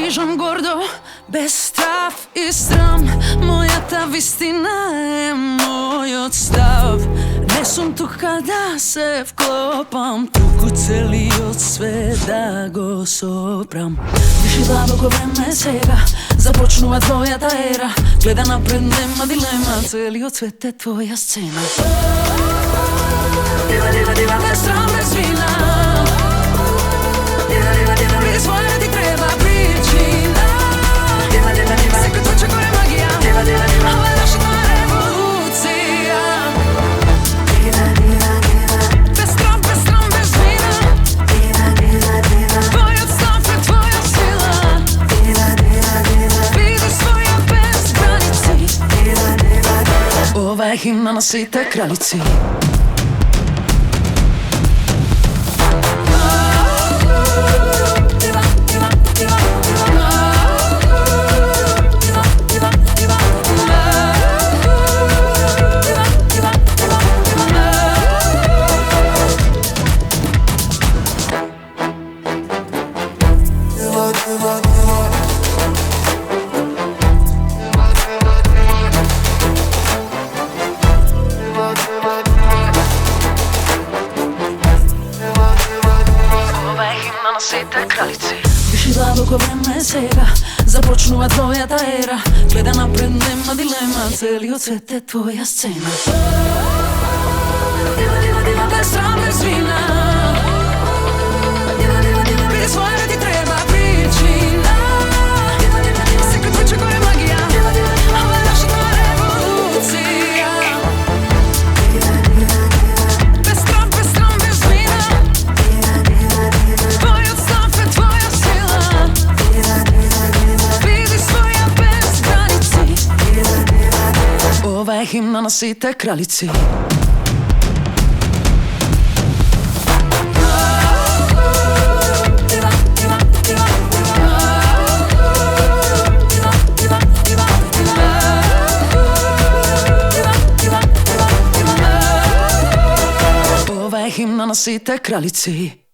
stižem gordo, bez strah i sram. Moja ta vistina je moj odstav. Ne sum tu kada se vklopam, tuku celi od sve da go sopram. Viši dlaboko vreme sega, započnuva tvoja ta era. Gleda napred, nema dilema, celi od svete tvoja scena. Diva, diva, diva, bez sram, bez vina. Diva, diva, diva, vidi svoje ti treba pričina. Diva, diva, diva, se kad tuče gore magija. Diva, diva, diva, ovo je naša tvoja revolucija. Diva, diva, diva, bez sram, bez vina. Diva, diva, diva, tvoj odstav je tvoja sila. Diva, diva, diva, vidi svoje bez granici. Diva, diva, diva, ova je himna na sitoj kraljici. Viši dlaboko vreme sega, započnuva tvoja ta era. Gleda napred, nema dilema, celi od svete tvoja scena. Diva, diva, diva, bez sram, bez vina. Diva, diva, diva, vidi svoje ti treba pričina. Diva, diva, diva, se kad tuče gore magija. Diva, diva, diva, ovo je naša tvoja revolucija. Diva, diva, diva, bez sram, bez vina. Diva, diva, diva, tvoj odstav je tvoja sila. Diva, diva, diva, vidi svoja bez granici. Diva, diva, diva, ova je himna na sitoj kraljici. Ova je himna na sitoj kraljici.